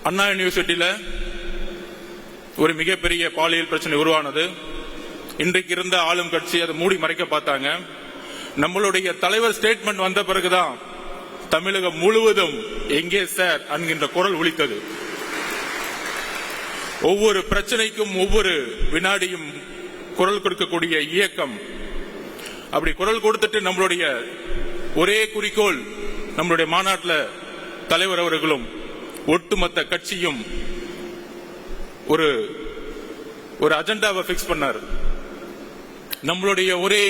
அண்ணா யூனிவர்சிட்டியில ஒரு மிகப்பெரிய பாலியல் பிரச்சனை உருவானது. இன்றைக்கு இருந்த ஆளும் கட்சி அதை மூடி மறைக்க பார்த்தாங்க. நம்மளுடைய தலைவர் ஸ்டேட்மெண்ட் வந்த பிறகுதான் தமிழகம் முழுவதும் எங்கே சார் என்கின்ற குரல் ஒலித்தது. ஒவ்வொரு பிரச்சனைக்கும் ஒவ்வொரு வினாடியும் குரல் கொடுக்கக்கூடிய இயக்கம். அப்படி குரல் கொடுத்துட்டு நம்மளுடைய ஒரே குறிக்கோள், நம்மளுடைய மாநாட்டில் தலைவர் அவர்களும் ஒட்டுமொத்த கட்சியும் ஒரு அஜெண்டாவை பிக்ஸ் பண்ணார். நம்மளுடைய ஒரே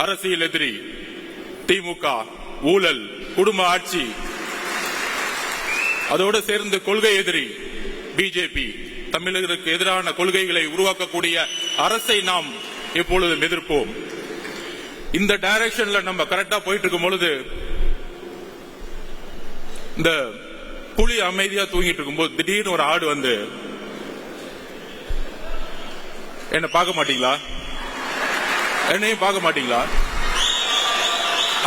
அரசியல் எதிரி திமுக, ஊழல், குடும்ப ஆட்சி, அதோடு சேர்ந்து கொள்கை எதிரி பிஜேபி. தமிழர்களுக்கு எதிரான கொள்கைகளை உருவாக்கக்கூடிய அரசை நாம் எப்பொழுதும் எதிர்ப்போம். இந்த டைரக்ஷன்ல நம்ம கரெக்டா போயிட்டு இருக்கும் பொழுது, இந்த புலி அமைதியா தூங்கிட்டு இருக்கும்போது திடீர்னு ஒரு ஆடு வந்து, என்ன பார்க்க மாட்டீங்களா, என்னையும் பார்க்க மாட்டீங்களா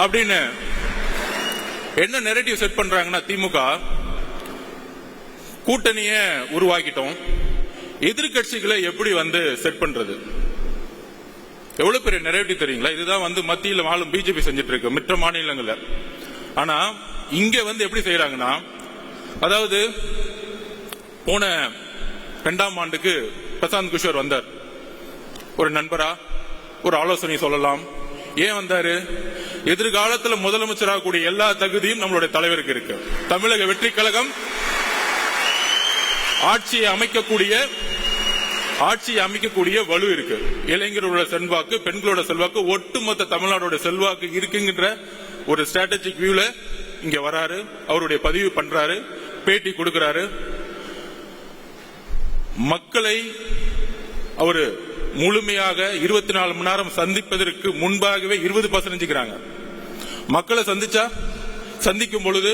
அப்படின்னு என்ன நெரேட்டிவ் செட் பண்றாங்கன்னா, திமுக கூட்டணிய உருவாக்கிட்டோம், எதிர்கட்சிகளை எப்படி வந்து செட் பண்றது, எவ்வளவு பெரிய நெரேட்டிவ் தெரியுங்களா? இதுதான் வந்து மத்தியில் ஆளும் பிஜேபி செஞ்சிட்டு இருக்கு மற்ற மாநிலங்கள்ல. ஆனா இங்க வந்து எப்படி செய்யறாங்கன்னா, அதாவது போன 2ஆம் ஆண்டுக்கு பிரசாந்த் கிஷோர் வந்தார். ஒரு நண்பரா ஒரு ஆலோசனை சொல்லலாம். ஏன் வந்தாரு? எதிர்காலத்தில் முதலமைச்சராக கூடிய எல்லா தகுதியும் நம்மளுடைய தலைவருக்கு இருக்கு. தமிழக வெற்றி கழகம் ஆட்சியை அமைக்கக்கூடிய வலு இருக்கு. இளைஞர்களோட செல்வாக்கு, பெண்களோட செல்வாக்கு, ஒட்டுமொத்த தமிழ்நாடோட செல்வாக்கு இருக்குங்கிற ஒரு ஸ்ட்ராட்டஜிக் வியூல இங்க வராரு. அவருடைய பதிவு பண்றாரு, பேட்டி கொடுக்கிறாரு. மக்களை அவரு முழுமையாக 24 மணி நேரம் சந்திப்பதற்கு முன்பாகவே 20% செஞ்சுக்கிறாங்க. மக்களை சந்திக்கும் பொழுது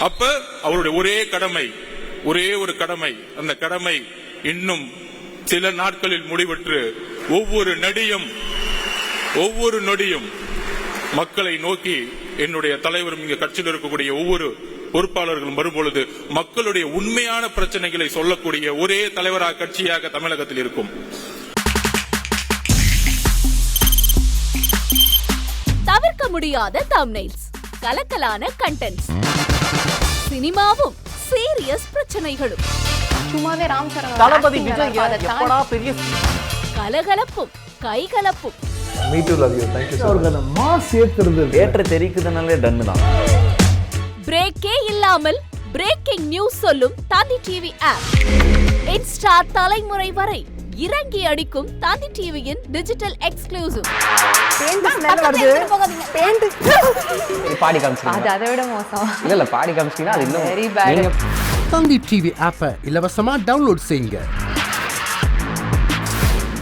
அப்ப அவருடைய ஒரே ஒரு கடமை, அந்த கடமை இன்னும் சில நாட்களில் முடிவற்று ஒவ்வொரு நொடியும் மக்களை நோக்கி என்னுடைய தலைவரும் இங்க கட்சியில் இருக்கக்கூடிய ஒவ்வொரு பொறுப்பாளர்களும் வரும்பொழுது மக்களுடைய உண்மையான பிரச்சனைகளை சொல்லக்கூடிய ஒரே தலைவராக கட்சியாக தமிழகத்தில் இருக்கும். தவிர்க்க முடியாத தம்ப்நெயில்ஸ், கலக்கலான கண்டென்ட்ஸ், சினிமாவும் சீரியஸ் பிரச்சனைகளும், சும்மாவே ராம் சரண் தளபதி விஜய் எப்படா பெரிய கலகலப்பும் கைகலப்பும். Me too love you. Thank you sir. Mass ஏற்ற தெரிக்குதுனாலே டன் தான். பிரேக்கே இல்லாமல் பிரேக்கிங் நியூஸ் சொல்லும் தந்தி டிவி ஆப். இன்ஸ்டா தலைமுறை வரை இறங்கி அடிக்கும் தந்தி டிவியின் டிஜிட்டல் எக்ஸ்க்ளூசிவ். பாடி காமிச்சீங்க, அது அதை விட மோசம். இல்ல பாடி காமிச்சீங்கன்னா அது இன்னும் வெரி பேட். தந்தி டிவி ஆப்பை இலவசமா டவுன்லோட் செய்யுங்க.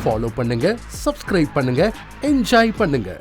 ஃபாலோ பண்ணுங்க, சப்ஸ்கிரைப் பண்ணுங்க, என்ஜாய் பண்ணுங்க.